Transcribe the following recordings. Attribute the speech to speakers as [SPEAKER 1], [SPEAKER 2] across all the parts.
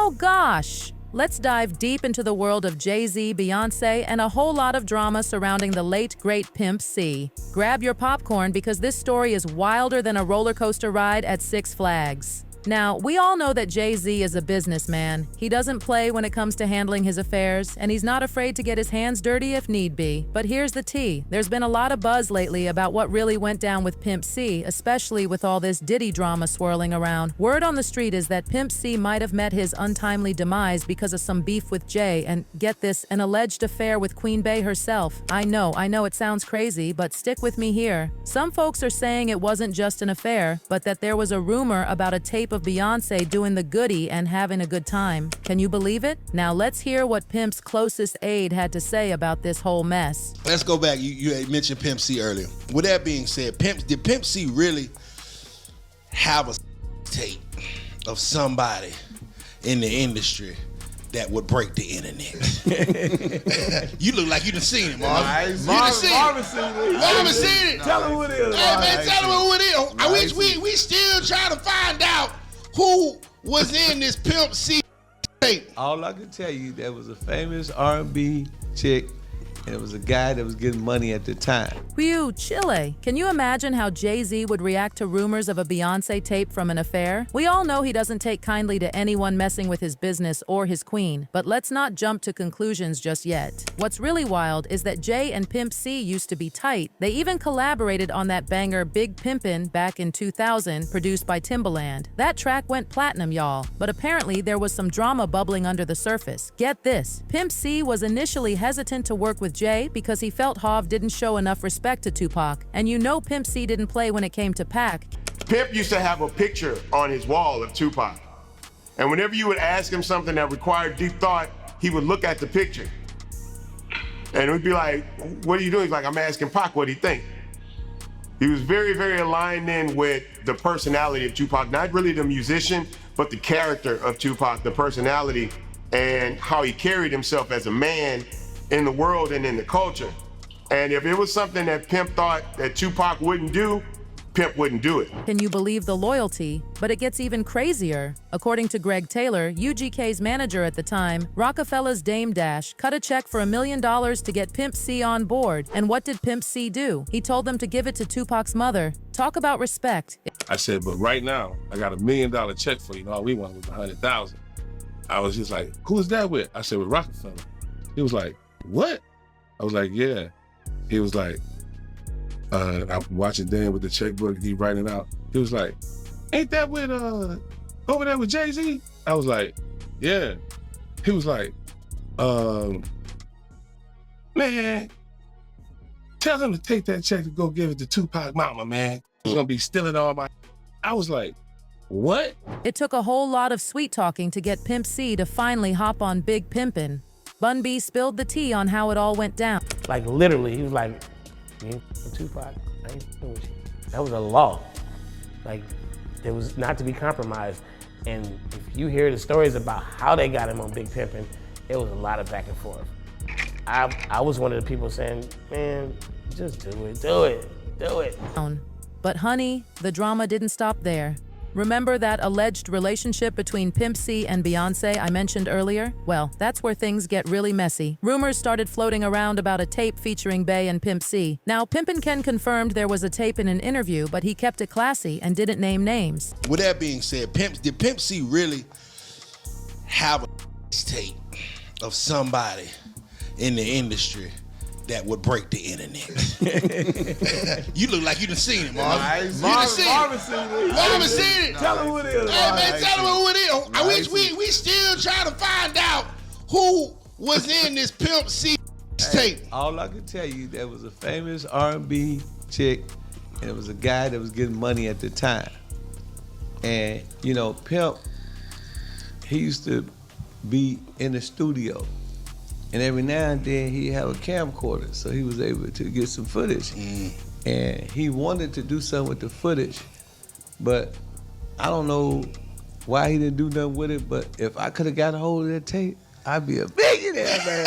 [SPEAKER 1] Oh gosh! Let's dive deep into the world of Jay-Z, Beyoncé, and a whole lot of drama surrounding the late, great Pimp C. Grab your popcorn because this story is wilder than a roller coaster ride at Six Flags. Now, we all know that Jay-Z is a businessman. He doesn't play when it comes to handling his affairs, and he's not afraid to get his hands dirty if need be. But here's the tea. There's been a lot of buzz lately about what really went down with Pimp C, especially with all this Diddy drama swirling around. Word on the street is that Pimp C might have met his untimely demise because of some beef with Jay and, get this, an alleged affair with Queen Bey herself. I know it sounds crazy, but stick with me here. Some folks are saying it wasn't just an affair, but that there was a rumor about a tape of Beyoncé doing the goodie and having a good time. Can you believe it? Now let's hear what Pimp's closest aide had to say about this whole mess.
[SPEAKER 2] Let's go back. You had mentioned Pimp C earlier. With that being said, did Pimp C really have a tape of somebody in the industry that would break the internet? You look like you done seen it, Marvin. You done seen it. Marvin seen it.
[SPEAKER 3] Tell him who it is.
[SPEAKER 2] Hey, man, tell him who it is. I wish we still trying to find out who was in this Pimp C tape.
[SPEAKER 3] All I can tell you, there was a famous R&B chick, and it was a guy that was getting money at the time.
[SPEAKER 1] Whew, Chile. Can you imagine how Jay-Z would react to rumors of a Beyoncé tape from an affair? We all know he doesn't take kindly to anyone messing with his business or his queen, but let's not jump to conclusions just yet. What's really wild is that Jay and Pimp C used to be tight. They even collaborated on that banger Big Pimpin' back in 2000, produced by Timbaland. That track went platinum, y'all, but apparently there was some drama bubbling under the surface. Get this, Pimp C was initially hesitant to work with Jay because he felt Hov didn't show enough respect to Tupac, and you know Pimp C didn't play when it came to Pac.
[SPEAKER 4] Pimp used to have a picture on his wall of Tupac, and whenever you would ask him something that required deep thought, he would look at the picture, and we'd be like, what are you doing? He's like, I'm asking Pac what he think. He was very, very aligned in with the personality of Tupac, not really the musician, but the character of Tupac, the personality, and how he carried himself as a man in the world and in the culture. And if it was something that Pimp thought that Tupac wouldn't do, Pimp wouldn't do it.
[SPEAKER 1] Can you believe the loyalty? But it gets even crazier. According to Greg Taylor, UGK's manager at the time, Rockefeller's Dame Dash cut a check for $1 million to get Pimp C on board. And what did Pimp C do? He told them to give it to Tupac's mother. Talk about respect.
[SPEAKER 5] I said, but right now, I got $1 million check for you. All we want was 100,000. I was just like, who is that with? I said, with Rockefeller. He was like, what? I was like, yeah. He was like, I'm watching Dan with the checkbook, he writing it out. He was like, ain't that with, over there with Jay-Z? I was like, yeah. He was like, man, tell him to take that check and go give it to Tupac mama, man. He's gonna be stealing all my. I was like, what?
[SPEAKER 1] It took a whole lot of sweet talking to get Pimp C to finally hop on Big Pimpin'. Bun B spilled the tea on how it all went down.
[SPEAKER 6] Like literally, he was like, you ain't Tupac, I ain't doing with you. That was a law. Like, it was not to be compromised. And if you hear the stories about how they got him on Big Pimpin', it was a lot of back and forth. I was one of the people saying, man, just do it.
[SPEAKER 1] But honey, the drama didn't stop there. Remember that alleged relationship between Pimp C and Beyoncé I mentioned earlier? Well, that's where things get really messy. Rumors started floating around about a tape featuring Bey and Pimp C. Now, Pimpin' Ken confirmed there was a tape in an interview, but he kept it classy and didn't name names.
[SPEAKER 2] With that being said, did Pimp C really have a tape of somebody in the industry that would break the internet? You look like you done seen it, Marvin. You done seen it. Marvin seen it.
[SPEAKER 3] Tell him who it is.
[SPEAKER 2] Hey, man, tell him who it is. I wish we still trying to find out who was in this Pimp C tape.
[SPEAKER 3] All I can tell you, there was a famous R&B chick, and it was a guy that was getting money at the time. And, you know, Pimp, he used to be in the studio. And every now and then he'd have a camcorder, so he was able to get some footage. And he wanted to do something with the footage, but I don't know why he didn't do nothing with it, but if I could have got a hold of that tape, I'd be a millionaire, man.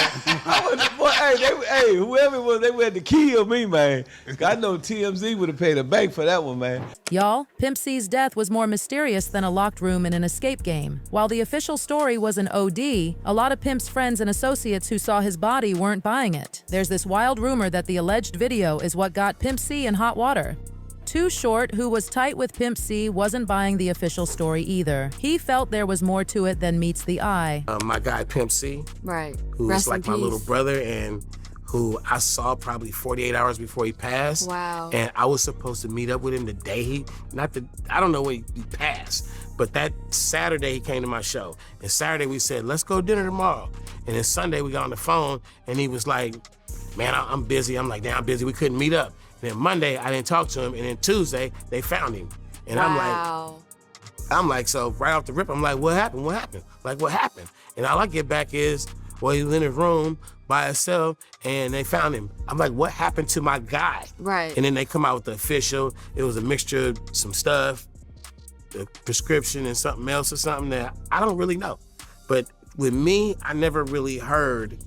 [SPEAKER 3] Hey, whoever it was, they had to kill me, man. I know TMZ would have paid a bank for that one, man.
[SPEAKER 1] Y'all, Pimp C's death was more mysterious than a locked room in an escape game. While the official story was an OD, a lot of Pimp's friends and associates who saw his body weren't buying it. There's this wild rumor that the alleged video is what got Pimp C in hot water. Too Short, who was tight with Pimp C, wasn't buying the official story either. He felt there was more to it than meets the eye.
[SPEAKER 6] My guy Pimp C,
[SPEAKER 7] Right.
[SPEAKER 6] who
[SPEAKER 7] Rest
[SPEAKER 6] is like
[SPEAKER 7] in
[SPEAKER 6] my
[SPEAKER 7] peace.
[SPEAKER 6] little brother and who I saw probably 48 hours before he passed.
[SPEAKER 7] Wow.
[SPEAKER 6] And I was supposed to meet up with him the day I don't know when he passed, but that Saturday he came to my show. And Saturday we said, let's go to dinner tomorrow. And then Sunday we got on the phone and he was like, man, I'm busy. I'm like, damn, I'm busy. We couldn't meet up. And then Monday, I didn't talk to him. And then Tuesday, they found him. And
[SPEAKER 7] Wow.
[SPEAKER 6] I'm like, so right off the rip, I'm like, what happened? What happened? Like, what happened? And all I get back is, well, he was in his room by himself and they found him. I'm like, what happened to my guy?
[SPEAKER 7] Right.
[SPEAKER 6] And then they come out with the official. It was a mixture of some stuff, the prescription and something else or something that I don't really know. But with me, I never really heard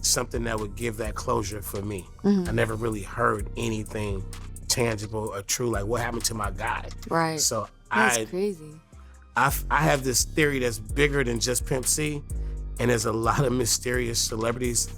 [SPEAKER 6] something that would give that closure for me. I never really heard anything tangible or true, like what happened to my guy.
[SPEAKER 7] Right.
[SPEAKER 6] So
[SPEAKER 7] That's crazy.
[SPEAKER 6] I have this theory that's bigger than just Pimp C, and there's a lot of mysterious celebrities,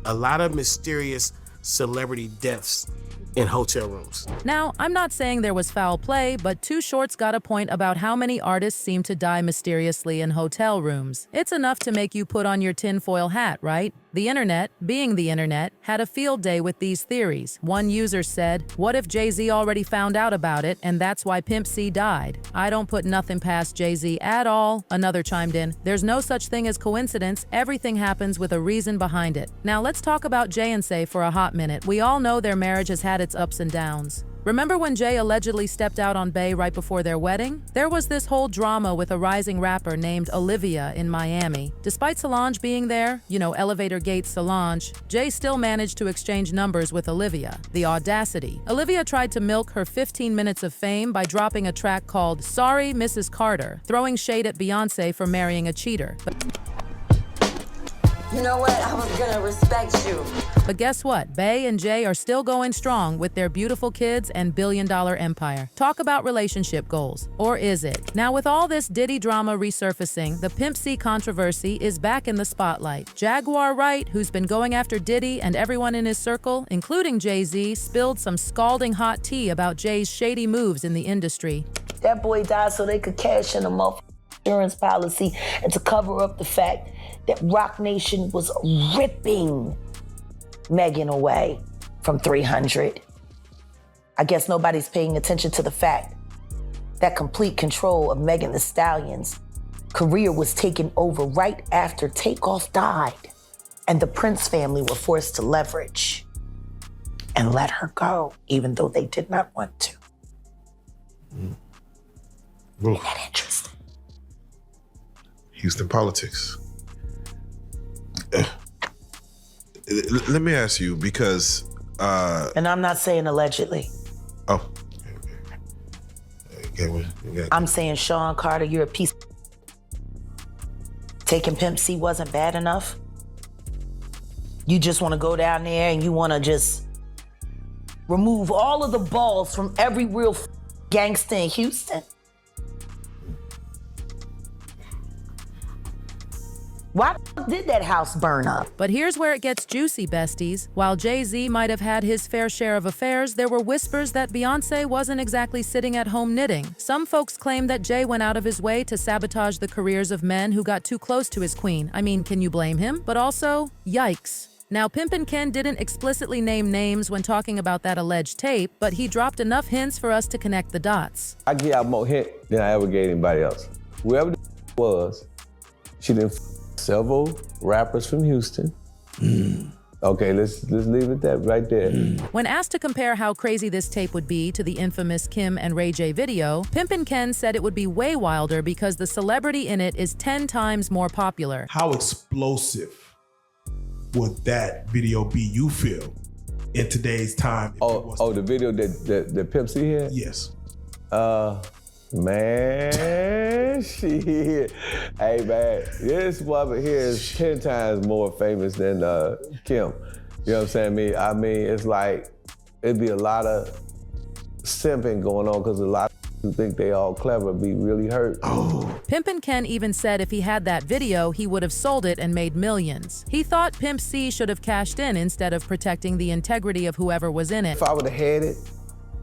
[SPEAKER 6] a lot of mysterious celebrity deaths in hotel rooms.
[SPEAKER 1] Now, I'm not saying there was foul play, but Too Short's got a point about how many artists seem to die mysteriously in hotel rooms. It's enough to make you put on your tinfoil hat, right? The internet, being the internet, had a field day with these theories. One user said, what if Jay-Z already found out about it and that's why Pimp C died? I don't put nothing past Jay-Z at all. Another chimed in, there's no such thing as coincidence. Everything happens with a reason behind it. Now let's talk about Jay and Say for a hot minute. We all know their marriage has had its ups and downs. Remember when Jay allegedly stepped out on Bey right before their wedding? There was this whole drama with a rising rapper named Olivia in Miami. Despite Solange being there, elevator gate Solange, Jay still managed to exchange numbers with Olivia. The audacity. Olivia tried to milk her 15 minutes of fame by dropping a track called Sorry, Mrs. Carter, throwing shade at Beyoncé for marrying a cheater.
[SPEAKER 8] You know what? I was gonna respect you.
[SPEAKER 1] But guess what? Bey and Jay are still going strong with their beautiful kids and billion-dollar empire. Talk about relationship goals. Or is it? Now, with all this Diddy drama resurfacing, the Pimp C controversy is back in the spotlight. Jaguar Wright, who's been going after Diddy and everyone in his circle, including Jay-Z, spilled some scalding hot tea about Jay's shady moves in the industry.
[SPEAKER 9] That boy died so they could cash in a motherfucking insurance policy and to cover up the fact that Roc Nation was ripping Megan away from 300. I guess nobody's paying attention to the fact that complete control of Megan Thee Stallion's career was taken over right after Takeoff died, and the Prince family were forced to leverage and let her go, even though they did not want to. Isn't that interesting?
[SPEAKER 10] Houston politics. Let me ask you, because
[SPEAKER 9] And I'm not saying allegedly.
[SPEAKER 10] oh, okay.
[SPEAKER 9] I'm saying, Sean Carter, you're a piece. Taking Pimp C wasn't bad enough. You just want to go down there and you want to just remove all of the balls from every real gangster in Houston. Why did that house burn up?
[SPEAKER 1] But here's where it gets juicy, besties. While Jay-Z might have had his fair share of affairs, there were whispers that Beyoncé wasn't exactly sitting at home knitting. Some folks claim that Jay went out of his way to sabotage the careers of men who got too close to his queen. I mean, can you blame him? But also, yikes. Now, Pimp and Ken didn't explicitly name names when talking about that alleged tape, but he dropped enough hints for us to connect the dots.
[SPEAKER 3] I give out more hint than I ever gave anybody else. Whoever the was, she done several rappers from Houston. Okay, let's leave it that right there.
[SPEAKER 1] When asked to compare how crazy this tape would be to the infamous Kim and Ray J video, Pimp and Ken said it would be way wilder because the celebrity in it is 10 times more popular.
[SPEAKER 11] How explosive would that video be, you feel, in today's time?
[SPEAKER 3] The video that Pimp C had?
[SPEAKER 11] Yes.
[SPEAKER 3] Man, shit. Hey, man, this woman here is 10 times more famous than Kim. You know what I'm saying? I mean, it's like, it'd be a lot of simping going on because a lot of who think they all clever be really hurt.
[SPEAKER 1] Pimpin' Ken even said if he had that video, he would have sold it and made millions. He thought Pimp C should have cashed in instead of protecting the integrity of whoever was in it.
[SPEAKER 3] If I would have had it,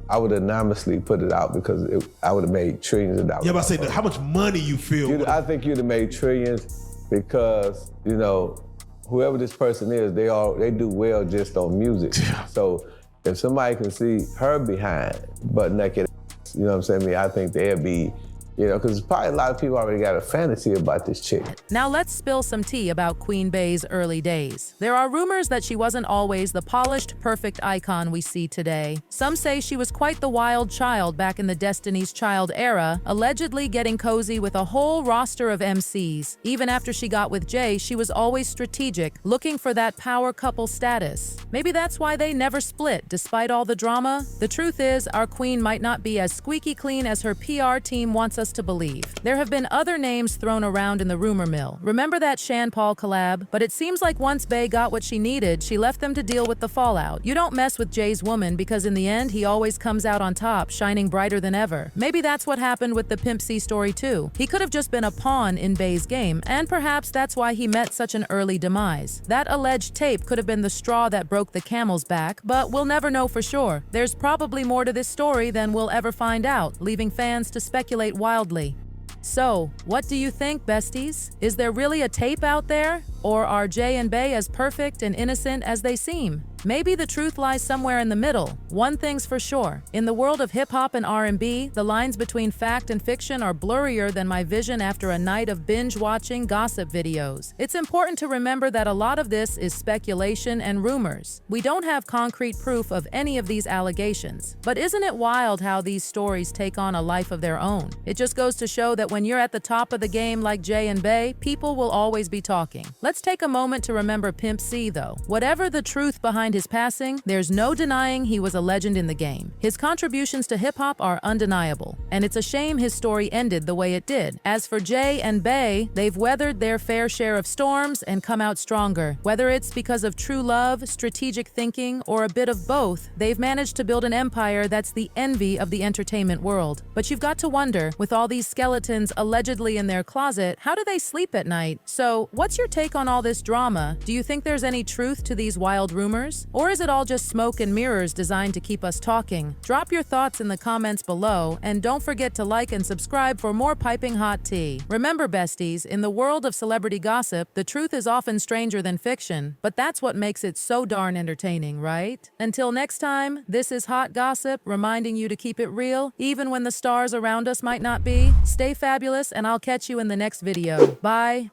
[SPEAKER 3] I would anonymously put it out because I would have made trillions of dollars.
[SPEAKER 11] Yeah, but I say, how much money you feel?
[SPEAKER 3] I think you'd have made trillions because, you know, whoever this person is, they do well just on music. So if somebody can see her behind butt naked, you know what I'm saying? I think they'd be, you know, because probably a lot of people already got a fantasy about this chick.
[SPEAKER 1] Now let's spill some tea about Queen Bey's early days. There are rumors that she wasn't always the polished, perfect icon we see today. Some say she was quite the wild child back in the Destiny's Child era, allegedly getting cozy with a whole roster of MCs. Even after she got with Jay, she was always strategic, looking for that power couple status. Maybe that's why they never split, despite all the drama. The truth is, our queen might not be as squeaky clean as her PR team wants us to believe. There have been other names thrown around in the rumor mill. Remember that Sean Paul collab? But it seems like once Bey got what she needed, she left them to deal with the fallout. You don't mess with Jay's woman because in the end, he always comes out on top, shining brighter than ever. Maybe that's what happened with the Pimp C story too. He could have just been a pawn in Bey's game, and perhaps that's why he met such an early demise. That alleged tape could have been the straw that broke the camel's back, but we'll never know for sure. There's probably more to this story than we'll ever find out, leaving fans to speculate wildly. So, what do you think, besties? Is there really a tape out there? Or are Jay and Bey as perfect and innocent as they seem? Maybe the truth lies somewhere in the middle. One thing's for sure. In the world of hip-hop and R&B, the lines between fact and fiction are blurrier than my vision after a night of binge-watching gossip videos. It's important to remember that a lot of this is speculation and rumors. We don't have concrete proof of any of these allegations. But isn't it wild how these stories take on a life of their own? It just goes to show that when you're at the top of the game like Jay and Bey, people will always be talking. Let's take a moment to remember Pimp C, though. Whatever the truth behind his passing, there's no denying he was a legend in the game. His contributions to hip-hop are undeniable, and it's a shame his story ended the way it did. As for Jay and Bey, they've weathered their fair share of storms and come out stronger. Whether it's because of true love, strategic thinking, or a bit of both, they've managed to build an empire that's the envy of the entertainment world. But you've got to wonder, with all these skeletons allegedly in their closet, how do they sleep at night? So, what's your take on all this drama? Do you think there's any truth to these wild rumors? Or is it all just smoke and mirrors designed to keep us talking? Drop your thoughts in the comments below, and don't forget to like and subscribe for more piping hot tea. Remember, besties, in the world of celebrity gossip, the truth is often stranger than fiction, but that's what makes it so darn entertaining, right? Until next time, this is Hot Gossip, reminding you to keep it real, even when the stars around us might not be. Stay fabulous, and I'll catch you in the next video. Bye.